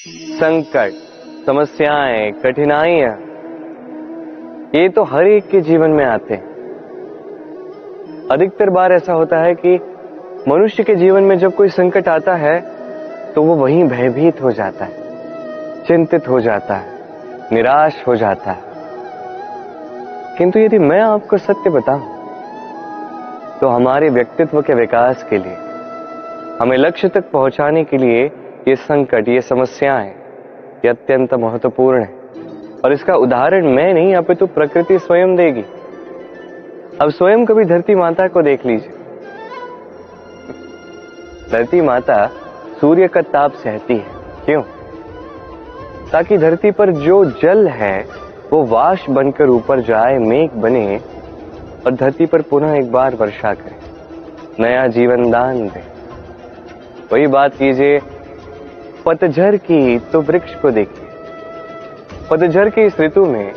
संकट, समस्याएं, कठिनाइयां, ये तो हर एक के जीवन में आते हैं। अधिकतर बार ऐसा होता है कि मनुष्य के जीवन में जब कोई संकट आता है तो वो वहीं भयभीत हो जाता है, चिंतित हो जाता है, निराश हो जाता है। किंतु यदि मैं आपको सत्य बताऊं तो हमारे व्यक्तित्व के विकास के लिए, हमें लक्ष्य तक पहुंचाने के लिए ये संकट, ये समस्याएं, ये अत्यंत महत्वपूर्ण है। और इसका उदाहरण मैं नहीं, अपितु प्रकृति स्वयं देगी। अब स्वयं कभी धरती माता को देख लीजिए। धरती माता सूर्य का ताप सहती है, क्यों? ताकि धरती पर जो जल है वो वाष्प बनकर ऊपर जाए, मेघ बने और धरती पर पुनः एक बार वर्षा करे, नया जीवन दान दे। वही बात कीजिए पतझड़ की तो वृक्ष को देखिए। पतझड़ की इस ऋतु में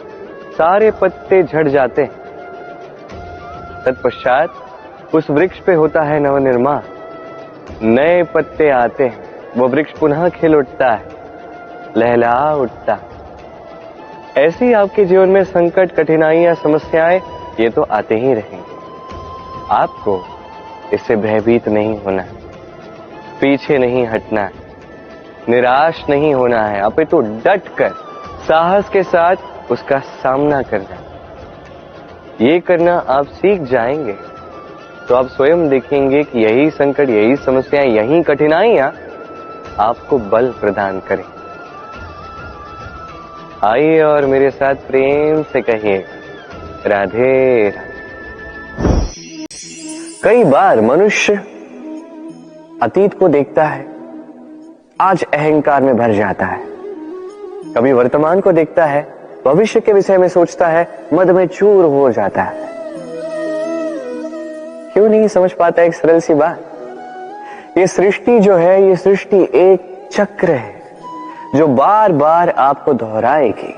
सारे पत्ते झड़ जाते हैं, तत्पश्चात उस वृक्ष पे होता है नवनिर्माण, नए पत्ते आते हैं, वो वृक्ष पुनः खिल उठता है, लहलहा उठता है। ऐसे ही आपके जीवन में संकट, कठिनाइयां, समस्याएं ये तो आते ही रहेंगे। आपको इससे भयभीत नहीं होना है, पीछे नहीं हटना है, निराश नहीं होना है, अपितु डट कर साहस के साथ उसका सामना करना। ये करना आप सीख जाएंगे तो आप स्वयं देखेंगे कि यही संकट, यही समस्याएं, यही कठिनाइयां आपको बल प्रदान करें। आइए और मेरे साथ प्रेम से कहिए राधे राधे। कई बार मनुष्य अतीत को देखता है, आज अहंकार में भर जाता है। कभी वर्तमान को देखता है, भविष्य के विषय में सोचता है, मद में चूर हो जाता है। क्यों नहीं समझ पाता एक सरल सी बात? ये सृष्टि जो है, ये सृष्टि एक चक्र है जो बार बार आपको दोहराएगी,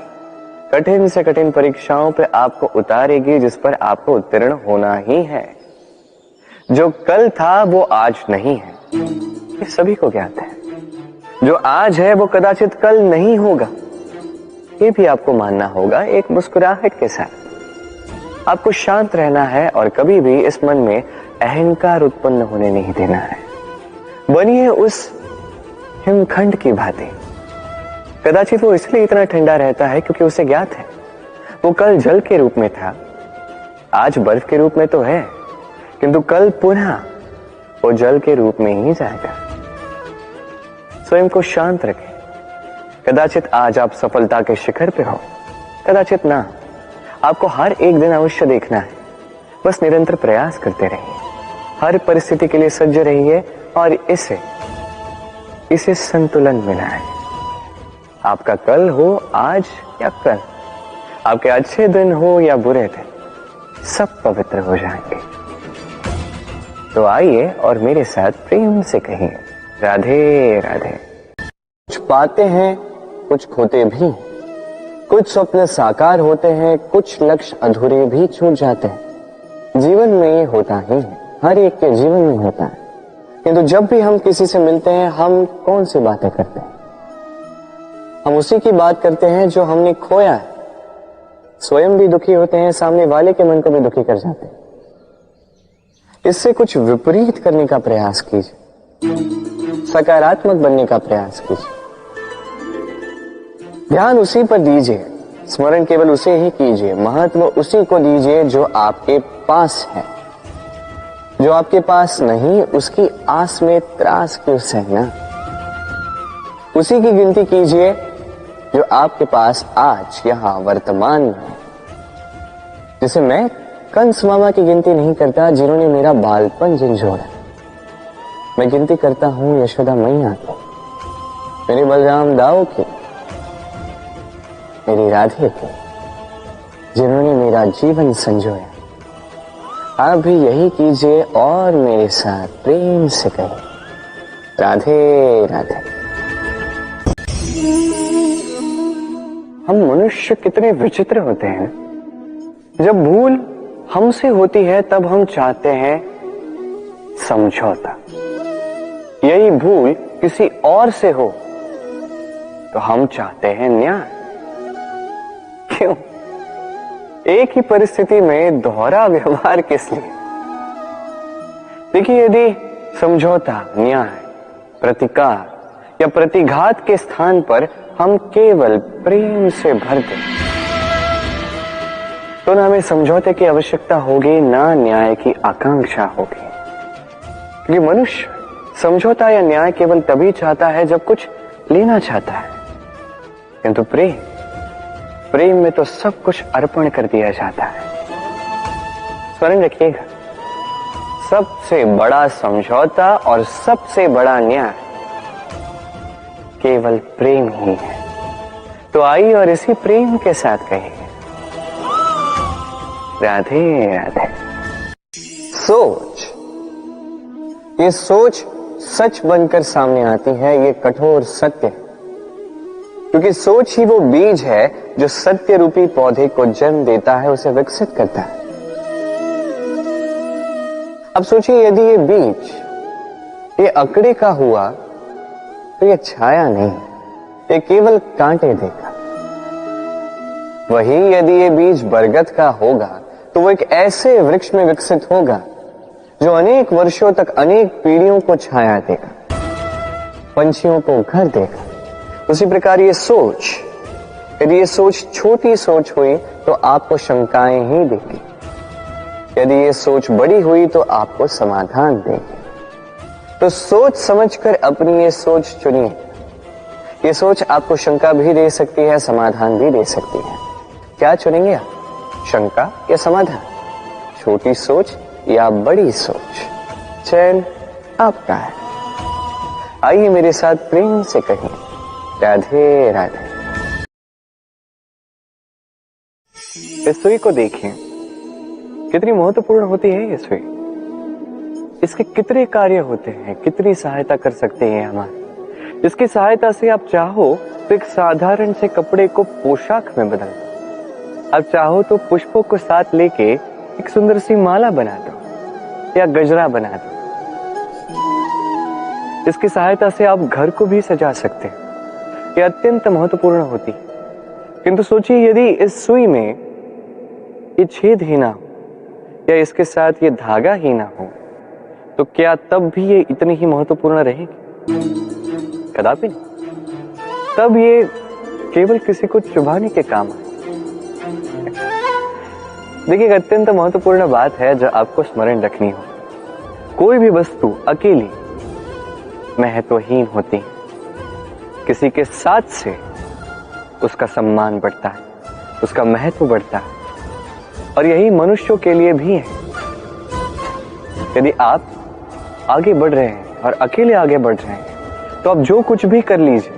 कठिन से कठिन परीक्षाओं पे आपको उतारेगी, जिस पर आपको उत्तीर्ण होना ही है। जो कल था वो आज नहीं है, ये सभी को ज्ञात है। जो आज है वो कदाचित कल नहीं होगा, ये भी आपको मानना होगा। एक मुस्कुराहट के साथ आपको शांत रहना है और कभी भी इस मन में अहंकार उत्पन्न होने नहीं देना है। बनिए उस हिमखंड की भांति। कदाचित वो इसलिए इतना ठंडा रहता है क्योंकि उसे ज्ञात है वो कल जल के रूप में था, आज बर्फ के रूप में तो है, किंतु कल पुनः वो जल के रूप में ही जाएगा। स्वयं को शांत रखें। कदाचित आज आप सफलता के शिखर पे हो, कदाचित ना। आपको हर एक दिन अवश्य देखना है, बस निरंतर प्रयास करते रहिए, हर परिस्थिति के लिए सज्ज रहिए और इसे संतुलन मिला है। आपका कल हो आज या कल, आपके अच्छे दिन हो या बुरे दिन, सब पवित्र हो जाएंगे। तो आइए और मेरे साथ प्रेम से कहिए राधे राधे। कुछ पाते हैं, कुछ खोते भी, कुछ स्वप्न साकार होते हैं, कुछ लक्ष्य अधूरे भी छूट जाते हैं। जीवन में ये होता ही है, हर एक के जीवन में होता है। किंतु जब भी हम किसी से मिलते हैं, हम कौन सी बातें करते हैं? हम उसी की बात करते हैं जो हमने खोया है। स्वयं भी दुखी होते हैं, सामने वाले के मन को भी दुखी कर जाते हैं। इससे कुछ विपरीत करने का प्रयास कीजिए, सकारात्मक बनने का प्रयास कीजिए। ध्यान उसी पर दीजिए, स्मरण केवल उसे ही कीजिए, महत्व उसी को दीजिए जो आपके पास है। जो आपके पास नहीं, उसकी आस में त्रास क्यों सहना? उसी की गिनती कीजिए जो आपके पास आज यहां वर्तमान में है। जैसे मैं कंस मामा की गिनती नहीं करता जिन्होंने मेरा बालपन झंझोड़ा, मैं गिनती करता हूं यशोदा मैया की, मेरे बलराम दाऊ की, मेरी राधे की, जिन्होंने मेरा जीवन संजोया। आप भी यही कीजिए और मेरे साथ प्रेम से कहिए राधे राधे। हम मनुष्य कितने विचित्र होते हैं। जब भूल हमसे होती है तब हम चाहते हैं समझौता। यही भूल किसी और से हो तो हम चाहते हैं न्याय। क्यों? एक ही परिस्थिति में दोहरा व्यवहार किस लिए? देखिए, यदि समझौता, न्याय, प्रतिकार या प्रतिघात के स्थान पर हम केवल प्रेम से भर दें, तो ना हमें समझौते की आवश्यकता होगी, ना न्याय की आकांक्षा होगी। क्योंकि मनुष्य समझौता या न्याय केवल तभी चाहता है जब कुछ लेना चाहता है, किंतु प्रेम में तो सब कुछ अर्पण कर दिया जाता है। स्मरण रखिएगा, सबसे बड़ा समझौता और सबसे बड़ा न्याय केवल प्रेम ही है। तो आइए और इसी प्रेम के साथ कहिए, राधे राधे। सोच, ये सोच सच बनकर सामने आती है, ये कठोर सत्य है। क्योंकि सोच ही वो बीज है जो सत्य रूपी पौधे को जन्म देता है, उसे विकसित करता है। अब सोचिए, यदि ये बीज ये अकड़े का हुआ तो ये छाया नहीं, ये केवल कांटे देगा। वही यदि ये बीज बरगद का होगा तो वो एक ऐसे वृक्ष में विकसित होगा जो अनेक वर्षों तक, अनेक पीढ़ियों को छाया देगा, पंछियों को घर देगा। उसी प्रकार ये सोच, यदि ये सोच छोटी सोच हुई तो आपको शंकाएं ही देगी। यदि ये सोच बड़ी हुई तो आपको समाधान देगी। तो सोच समझकर अपनी ये सोच चुनिए। ये सोच आपको शंका भी दे सकती है, समाधान भी दे सकती है। क्या चुनेंगे आप? शंका या समाधान? छोटी सोच या बड़ी सोच? चयन आपका है। आइए मेरे साथ प्रेम से कहिए, राधे राधे। इस सुई को देखें, कितनी महत्वपूर्ण होती है ये सुई। इसके कितने कार्य होते हैं, कितनी सहायता कर सकते हैं हमारी। इसकी सहायता से आप चाहो तो एक साधारण से कपड़े को पोशाक में बदल दो। आप चाहो तो पुष्पों को साथ लेके एक सुंदर सी माला बना दो या गजरा बना दो। इसकी सहायता से आप घर को भी सजा सकते हैं। यह अत्यंत महत्वपूर्ण होती है। किंतु सोचिए, यदि इस सुई में ये छेद ही ना हो या इसके साथ ये धागा ही ना हो, तो क्या तब भी ये इतनी ही महत्वपूर्ण रहेगी? कदापि नहीं। तब ये केवल किसी को चुभाने के काम है। देखिए, एक अत्यंत महत्वपूर्ण बात है जो आपको स्मरण रखनी हो। कोई भी वस्तु अकेली महत्वहीन होती है, किसी के साथ से उसका सम्मान बढ़ता है, उसका महत्व बढ़ता है। और यही मनुष्यों के लिए भी है। यदि आप आगे बढ़ रहे हैं और अकेले आगे बढ़ रहे हैं, तो आप जो कुछ भी कर लीजिए,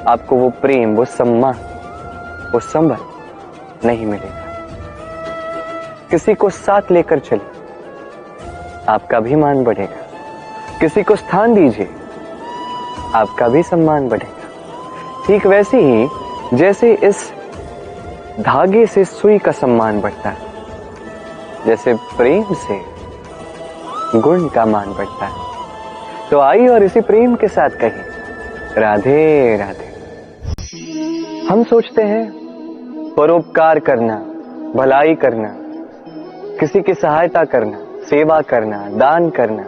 आपको वो प्रेम, वो सम्मान, वो संबल नहीं मिलेगा। किसी को साथ लेकर चलिए, आपका भी मान बढ़ेगा। किसी को स्थान दीजिए, आपका भी सम्मान बढ़ेगा। ठीक वैसे ही जैसे इस धागे से सुई का सम्मान बढ़ता है, जैसे प्रेम से गुण का मान बढ़ता है। तो आइए और इसी प्रेम के साथ कहिए, राधे राधे। हम सोचते हैं परोपकार करना, भलाई करना, किसी की सहायता करना, सेवा करना, दान करना,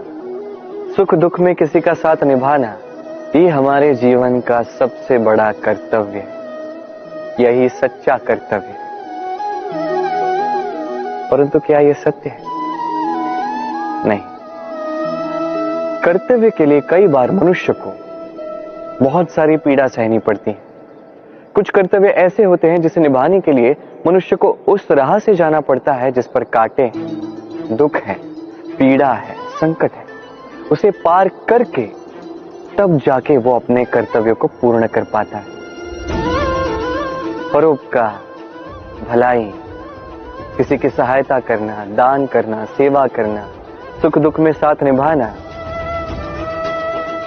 सुख दुख में किसी का साथ निभाना, ये हमारे जीवन का सबसे बड़ा कर्तव्य है। यही सच्चा कर्तव्य है। परंतु क्या यह सत्य है? नहीं। कर्तव्य के लिए कई बार मनुष्य को बहुत सारी पीड़ा सहनी पड़ती है। कुछ कर्तव्य ऐसे होते हैं जिसे निभाने के लिए मनुष्य को उस राह से जाना पड़ता है जिस पर कांटे हैं, दुख है, पीड़ा है, संकट है। उसे पार करके तब जाके वो अपने कर्तव्यों को पूर्ण कर पाता है। परोपकार, भलाई, किसी की सहायता करना, दान करना, सेवा करना, सुख दुख में साथ निभाना,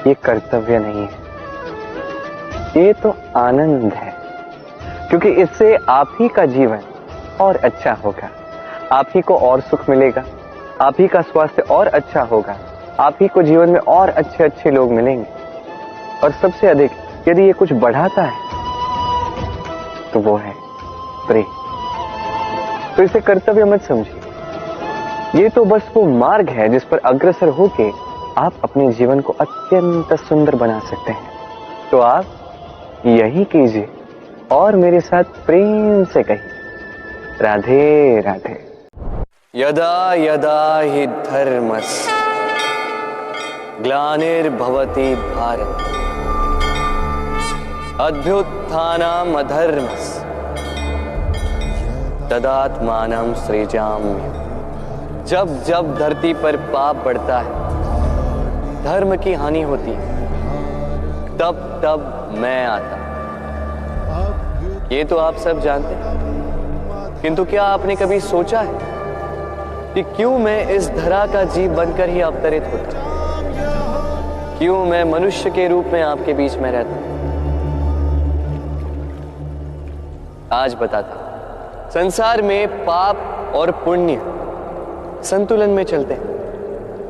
ये कर्तव्य नहीं है, ये तो आनंद है। क्योंकि इससे आप ही का जीवन और अच्छा होगा, आप ही को और सुख मिलेगा, आप ही का स्वास्थ्य और अच्छा होगा, आप ही को जीवन में और अच्छे अच्छे लोग मिलेंगे। और सबसे अधिक यदि ये कुछ बढ़ाता है तो वो है प्रेम। तो इसे कर्तव्य मत समझिए, ये तो बस वो मार्ग है जिस पर अग्रसर होके आप अपने जीवन को अत्यंत सुंदर बना सकते हैं। तो आप यही कीजिए और मेरे साथ प्रेम से कहिए, राधे राधे। यदा यदा हि धर्मस्य ग्लानिर्भवति भारत अभ्युत्थानम् अधर्मस्य तदात्मानं सृजाम्यहम्। जब जब धरती पर पाप बढ़ता है, धर्म की हानि होती है, तब तब मैं आता। ये तो आप सब जानते हैं, किंतु क्या आपने कभी सोचा है कि क्यों मैं इस धरा का जीव बनकर ही अवतरित होता हूं? क्यों मैं मनुष्य के रूप में आपके बीच में रहता हूं? आज बताता हूं। संसार में पाप और पुण्य संतुलन में चलते हैं,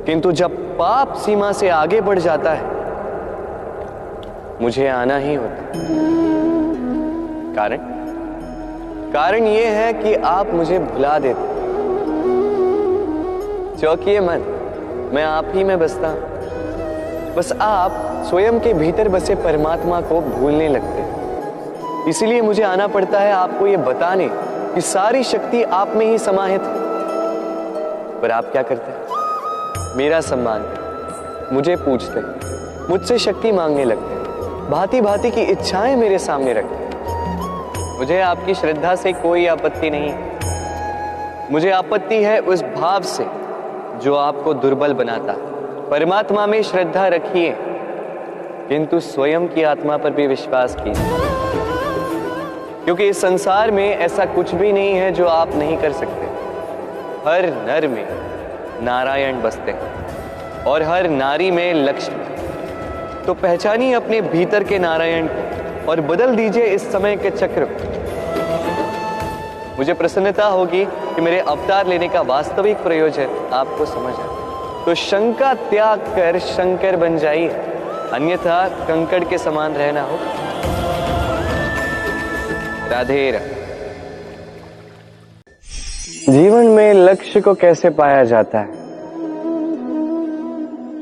किंतु जब पाप सीमा से आगे बढ़ जाता है, मुझे आना ही होता। कारण यह है कि आप मुझे भुला देते। चौकिए मन, मैं आप ही में बसता हूं। बस आप स्वयं के भीतर बसे परमात्मा को भूलने लगते हैं। इसीलिए मुझे आना पड़ता है आपको यह बताने कि सारी शक्ति आप में ही समाहित है। पर आप क्या करते हैं? मेरा सम्मान करते, मुझे पूछते, मुझसे शक्ति मांगने लगते, भांति भांति की इच्छाएं मेरे सामने रखते। मुझे आपकी श्रद्धा से कोई आपत्ति नहीं, मुझे आपत्ति है उस भाव से जो आपको दुर्बल बनाता है। परमात्मा में श्रद्धा रखिए, किंतु स्वयं की आत्मा पर भी विश्वास कीजिए, क्योंकि इस संसार में ऐसा कुछ भी नहीं है जो आप नहीं कर सकते। हर नर में नारायण बसते हैं और हर नारी में लक्ष्मी। तो पहचानिए अपने भीतर के नारायण को और बदल दीजिए इस समय के चक्र को। मुझे प्रसन्नता होगी कि मेरे अवतार लेने का वास्तविक प्रयोजन आपको समझ आए। तो शंका त्याग कर शंकर बन जाइए, अन्यथा कंकड़ के समान रहना हो। राधे राधे। जीवन में लक्ष्य को कैसे पाया जाता है?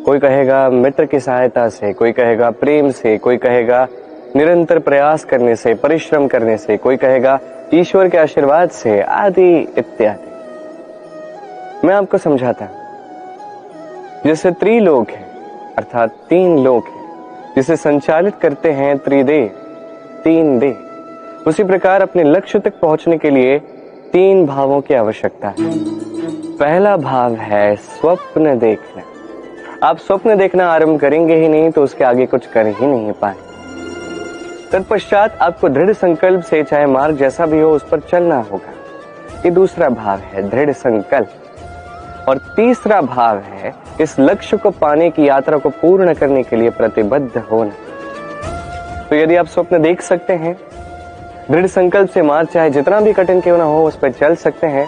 कोई कहेगा मित्र की सहायता से, कोई कहेगा प्रेम से, कोई कहेगा निरंतर प्रयास करने से, परिश्रम करने से, कोई कहेगा ईश्वर के आशीर्वाद से, आदि इत्यादि। मैं आपको समझाता हूं। जैसे त्रिलोक है, अर्थात 3 लोक है, जिसे संचालित करते हैं त्रिदेव, 3 देव, उसी प्रकार अपने लक्ष्य तक पहुंचने के लिए 3 भावों की आवश्यकता है। पहला भाव है स्वप्न देखना। आप स्वप्न देखना आरंभ करेंगे ही नहीं तो उसके आगे कुछ कर ही नहीं पाएंगे। तत्पश्चात आपको दृढ़ संकल्प से, चाहे मार्ग जैसा भी हो, उस पर चलना होगा। ये दूसरा भाव है दृढ़ संकल्प। और तीसरा भाव है इस लक्ष्य को पाने की यात्रा को पूर्ण करने के लिए प्रतिबद्ध होना। तो यदि आप स्वप्न देख सकते हैं, दृढ़ संकल्प से मार्ग चाहे जितना भी कठिन क्यों ना हो उस पर चल सकते हैं,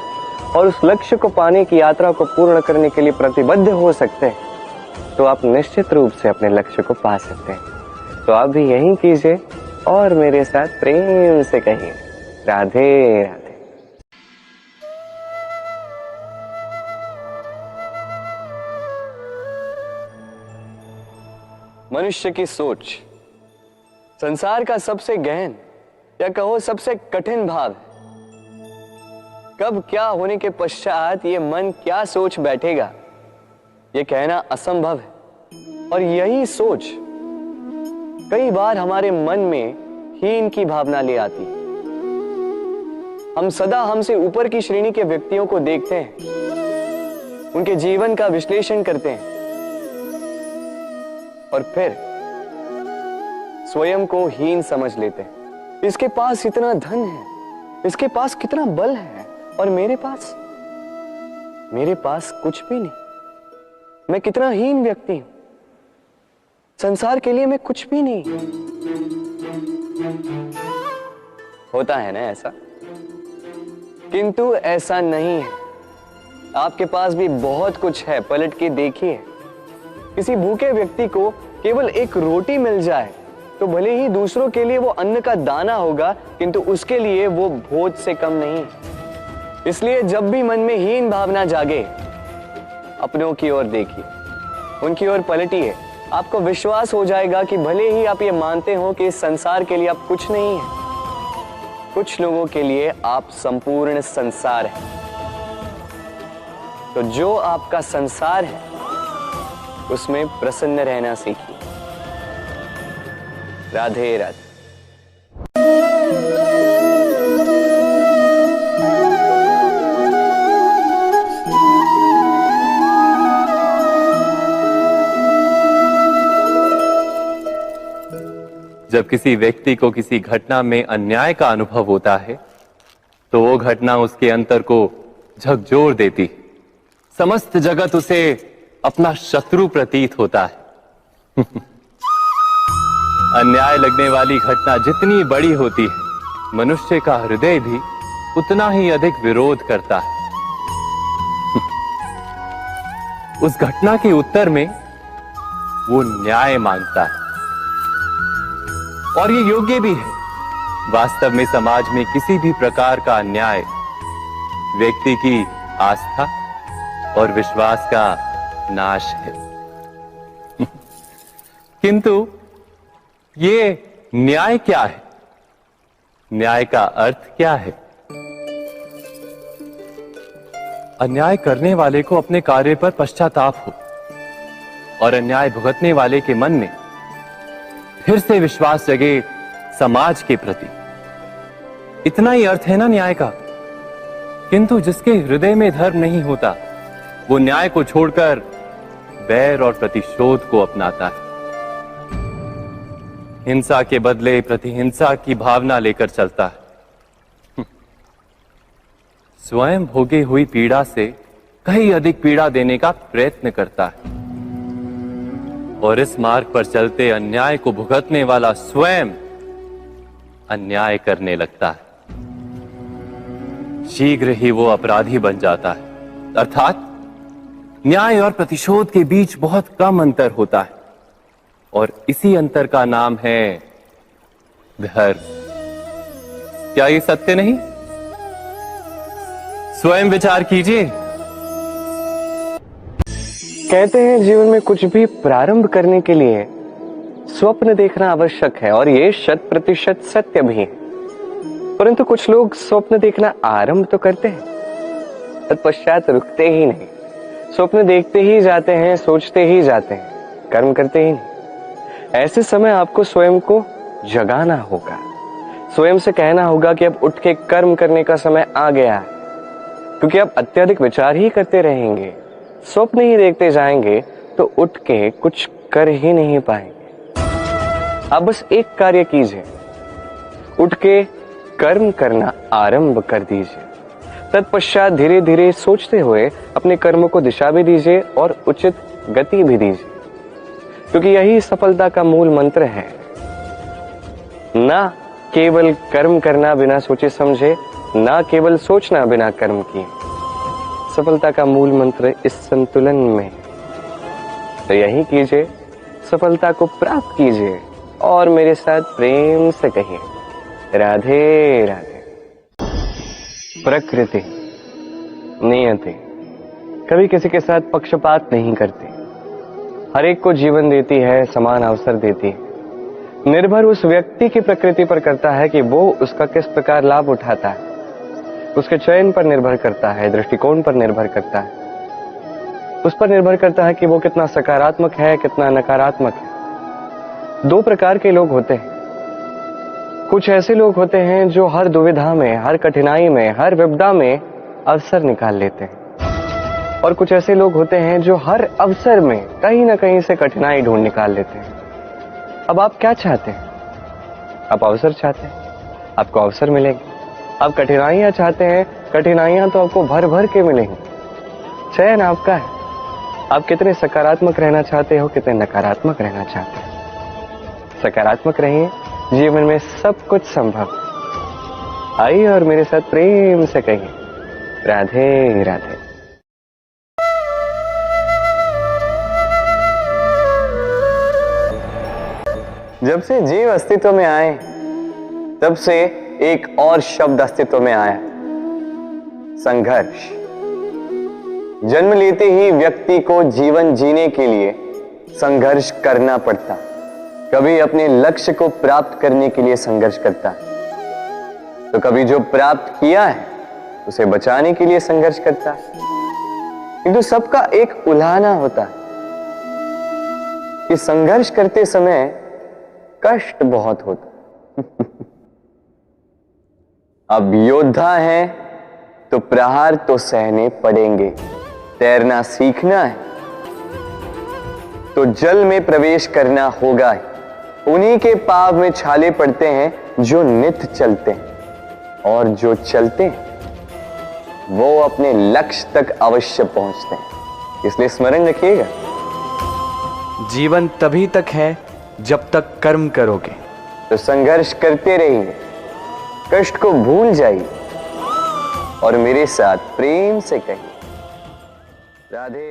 और उस लक्ष्य को पाने की यात्रा को पूर्ण करने के लिए प्रतिबद्ध हो सकते हैं, तो आप निश्चित रूप से अपने लक्ष्य को पा सकते हैं। तो आप भी यही कीजिए और मेरे साथ प्रेम से कहिए, राधे राधे। मनुष्य की सोच संसार का सबसे गहन या कहो सबसे कठिन भाव है। कब क्या होने के पश्चात ये मन क्या सोच बैठेगा, ये कहना असंभव है। और यही सोच कई बार हमारे मन में हीन की भावना ले आती है। हम सदा हमसे ऊपर की श्रेणी के व्यक्तियों को देखते हैं, उनके जीवन का विश्लेषण करते हैं और फिर स्वयं को हीन समझ लेते हैं। इसके पास इतना धन है, इसके पास कितना बल है, और मेरे पास कुछ भी नहीं। मैं कितना हीन व्यक्ति हूं, संसार के लिए मैं कुछ भी नहीं। होता है ना ऐसा? किंतु ऐसा नहीं है। आपके पास भी बहुत कुछ है, पलट के देखिए। किसी भूखे व्यक्ति को केवल एक रोटी मिल जाए तो भले ही दूसरों के लिए वो अन्न का दाना होगा, किंतु उसके लिए वो भोज से कम नहीं। इसलिए जब भी मन में हीन भावना जागे, अपनों की ओर देखिए, उनकी ओर पलटिए। आपको विश्वास हो जाएगा कि भले ही आप ये मानते हो कि इस संसार के लिए आप कुछ नहीं है, कुछ लोगों के लिए आप संपूर्ण संसार हैं। तो जो आपका संसार है उसमें प्रसन्न रहना सीखिए। राधे राधे। जब किसी व्यक्ति को किसी घटना में अन्याय का अनुभव होता है तो वो घटना उसके अंतर को झकझोर देती है। समस्त जगत उसे अपना शत्रु प्रतीत होता है। अन्याय लगने वाली घटना जितनी बड़ी होती है, मनुष्य का हृदय भी उतना ही अधिक विरोध करता है। उस घटना के उत्तर में वो न्याय मांगता है, और ये योग्य भी है। वास्तव में समाज में किसी भी प्रकार का अन्याय व्यक्ति की आस्था और विश्वास का नाश है। किंतु ये न्याय क्या है? न्याय का अर्थ क्या है? अन्याय करने वाले को अपने कार्य पर पश्चाताप हो और अन्याय भुगतने वाले के मन में फिर से विश्वास जगे समाज के प्रति। इतना ही अर्थ है ना न्याय का। किंतु जिसके हृदय में धर्म नहीं होता, वो न्याय को छोड़कर वैर और प्रतिशोध को अपनाता है। हिंसा के बदले प्रतिहिंसा की भावना लेकर चलता है। स्वयं भोगी हुई पीड़ा से कहीं अधिक पीड़ा देने का प्रयत्न करता है, और इस मार्ग पर चलते अन्याय को भुगतने वाला स्वयं अन्याय करने लगता है। शीघ्र ही वो अपराधी बन जाता है। अर्थात न्याय और प्रतिशोध के बीच बहुत कम अंतर होता है, और इसी अंतर का नाम है धर्म। क्या ये सत्य नहीं? स्वयं विचार कीजिए। कहते हैं जीवन में कुछ भी प्रारंभ करने के लिए स्वप्न देखना आवश्यक है, और ये 100% सत्य भी है। परंतु कुछ लोग स्वप्न देखना आरंभ तो करते हैं, तत्पश्चात रुकते ही नहीं। स्वप्न देखते ही जाते हैं, सोचते ही जाते हैं, कर्म करते ही नहीं। ऐसे समय आपको स्वयं को जगाना होगा, स्वयं से कहना होगा कि अब उठ के कर्म करने का समय आ गया है। क्योंकि आप अत्यधिक विचार ही करते रहेंगे, स्वप्न ही देखते जाएंगे, तो उठ के कुछ कर ही नहीं पाएंगे। आप बस एक कार्य कीजिए, उठ के कर्म करना आरंभ कर दीजिए। तत्पश्चात धीरे धीरे सोचते हुए अपने कर्मों को दिशा भी दीजिए और उचित गति भी दीजिए, क्योंकि यही सफलता का मूल मंत्र है। ना केवल कर्म करना बिना सोचे समझे, ना केवल सोचना बिना कर्म किए। सफलता का मूल मंत्र इस संतुलन में। तो यही कीजिए, सफलता को प्राप्त कीजिए, और मेरे साथ प्रेम से कहिए, राधे राधे। प्रकृति, नियति कभी किसी के साथ पक्षपात नहीं करती। हर एक को जीवन देती है, समान अवसर देती है। निर्भर उस व्यक्ति की प्रकृति पर करता है कि वो उसका किस प्रकार लाभ उठाता है। उसके चयन पर निर्भर करता है, दृष्टिकोण पर निर्भर करता है, उस पर निर्भर करता है कि वो कितना सकारात्मक है, कितना नकारात्मक है। दो प्रकार के लोग होते हैं। कुछ ऐसे लोग होते हैं जो हर दुविधा में, हर कठिनाई में, हर विपदा में अवसर निकाल लेते हैं, और कुछ ऐसे लोग होते हैं जो हर अवसर में कहीं ना कहीं से कठिनाई ढूंढ निकाल लेते हैं। अब आप क्या चाहते हैं? आप अवसर चाहते हैं, आपको अवसर मिलेंगे। आप कठिनाइयां चाहते हैं, कठिनाइयां तो आपको भर भर के मिलेंगी। चयन आपका है, आप कितने सकारात्मक रहना चाहते हो, कितने नकारात्मक रहना चाहते हैं। सकारात्मक रहिए, जीवन में सब कुछ संभव। आइए और मेरे साथ प्रेम से कहिए, राधे राधे। जब से जीव अस्तित्व में आए तब से एक और शब्द अस्तित्व में आया, संघर्ष। जन्म लेते ही व्यक्ति को जीवन जीने के लिए संघर्ष करना पड़ता। कभी अपने लक्ष्य को प्राप्त करने के लिए संघर्ष करता है, तो कभी जो प्राप्त किया है उसे बचाने के लिए संघर्ष करता है। किंतु सबका एक उल्हाना होता है कि संघर्ष करते समय कष्ट बहुत होता है। अब योद्धा है तो प्रहार तो सहने पड़ेंगे। तैरना सीखना है तो जल में प्रवेश करना होगा। उन्हीं के पाव में छाले पड़ते हैं जो नित चलते हैं, और जो चलते हैं वो अपने लक्ष्य तक अवश्य पहुंचते हैं। इसलिए स्मरण रखिएगा, जीवन तभी तक है जब तक कर्म करोगे। तो संघर्ष करते रहिए, कष्ट को भूल जाइए और मेरे साथ प्रेम से कहिए, राधे।